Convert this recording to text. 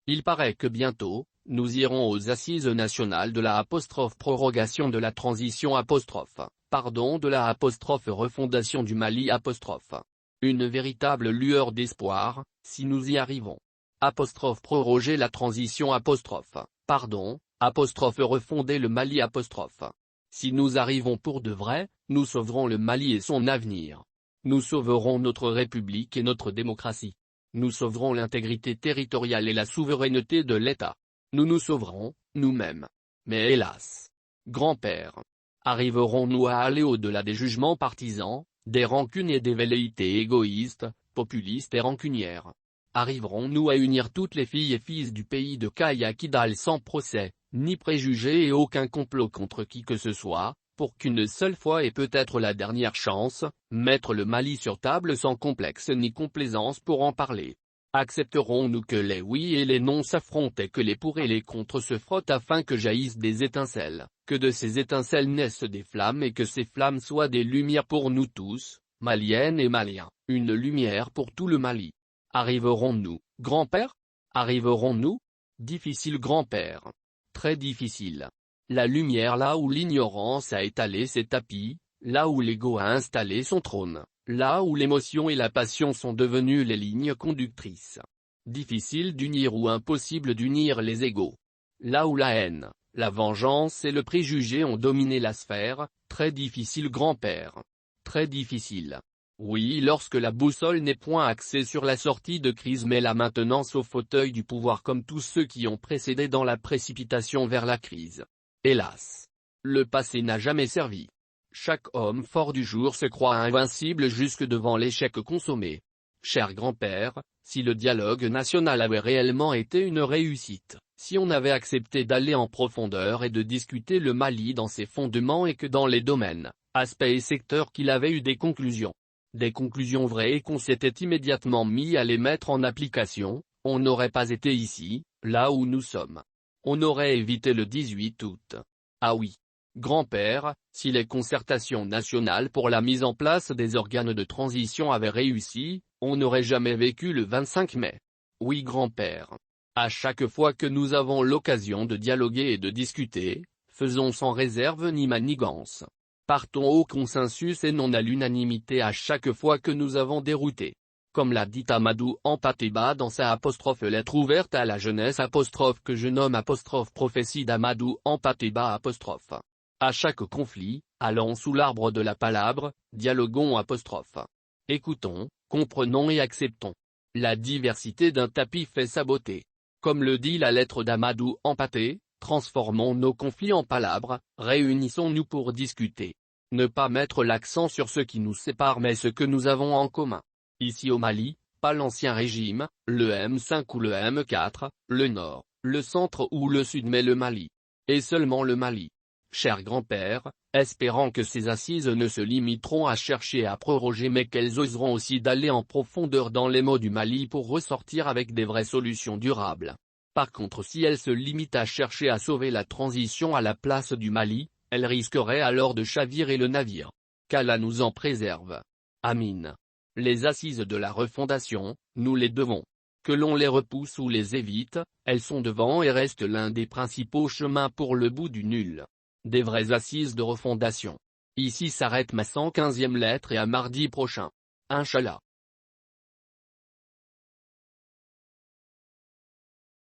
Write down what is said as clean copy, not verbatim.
Il paraît que bientôt, nous irons aux assises nationales de la prorogation de la transition de la refondation du Mali Une véritable lueur d'espoir, si nous y arrivons. Proroger la transition refonder le Mali Si nous arrivons pour de vrai, nous sauverons le Mali et son avenir. Nous sauverons notre République et notre démocratie. Nous sauverons l'intégrité territoriale et la souveraineté de l'État. Nous nous sauverons, nous-mêmes. Mais hélas, grand-père, arriverons-nous à aller au-delà des jugements partisans, des rancunes et des velléités égoïstes, populistes et rancunières? Arriverons-nous à unir toutes les filles et fils du pays de Kaya Kidal sans procès, ni préjugés et aucun complot contre qui que ce soit, pour qu'une seule fois et peut-être la dernière chance, mettre le Mali sur table sans complexe ni complaisance pour en parler? Accepterons-nous que les oui et les non s'affrontent et que les pour et les contre se frottent afin que jaillissent des étincelles, que de ces étincelles naissent des flammes et que ces flammes soient des lumières pour nous tous, Maliennes et Maliens, une lumière pour tout le Mali? Arriverons-nous, grand-père? Arriverons-nous? Difficile grand-père. Très difficile. La lumière là où l'ignorance a étalé ses tapis, là où l'ego a installé son trône, là où l'émotion et la passion sont devenues les lignes conductrices. Difficile d'unir ou impossible d'unir les égos. Là où la haine, la vengeance et le préjugé ont dominé la sphère, très difficile grand-père. Très difficile. Oui, lorsque la boussole n'est point axée sur la sortie de crise mais la maintenance au fauteuil du pouvoir comme tous ceux qui ont précédé dans la précipitation vers la crise. Hélas, le passé n'a jamais servi. Chaque homme fort du jour se croit invincible jusque devant l'échec consommé. Cher grand-père, si le dialogue national avait réellement été une réussite, si on avait accepté d'aller en profondeur et de discuter le Mali dans ses fondements et que dans les domaines, aspects et secteurs qu'il avait eu des conclusions vraies et qu'on s'était immédiatement mis à les mettre en application, on n'aurait pas été ici, là où nous sommes. On aurait évité le 18 août. Ah oui. Grand-père, si les concertations nationales pour la mise en place des organes de transition avaient réussi, on n'aurait jamais vécu le 25 mai. Oui grand-père. À chaque fois que nous avons l'occasion de dialoguer et de discuter, faisons sans réserve ni manigance. Partons au consensus et non à l'unanimité à chaque fois que nous avons dérouté. Comme l'a dit Amadou Hampâté-Bâ dans sa lettre ouverte à la jeunesse que je nomme prophétie d'Amadou Hampâté-Bâ À chaque conflit, allons sous l'arbre de la palabre, dialoguons Écoutons, comprenons et acceptons. La diversité d'un tapis fait sa beauté. Comme le dit la lettre d'Amadou Hampâté, transformons nos conflits en palabres, réunissons-nous pour discuter. Ne pas mettre l'accent sur ce qui nous sépare mais ce que nous avons en commun. Ici au Mali, pas l'ancien régime, le M5 ou le M4, le Nord, le Centre ou le Sud mais le Mali. Et seulement le Mali. Cher grand-père, espérant que ces assises ne se limiteront à chercher à proroger mais qu'elles oseront aussi d'aller en profondeur dans les maux du Mali pour ressortir avec des vraies solutions durables. Par contre si elles se limitent à chercher à sauver la transition à la place du Mali, elles risqueraient alors de chavirer le navire. Qu'Allah nous en préserve. Amin. Les assises de la refondation, nous les devons. Que l'on les repousse ou les évite, elles sont devant et restent l'un des principaux chemins pour le bout du nul. Des vraies assises de refondation. Ici s'arrête ma 115e lettre et à mardi prochain. Inch'Allah.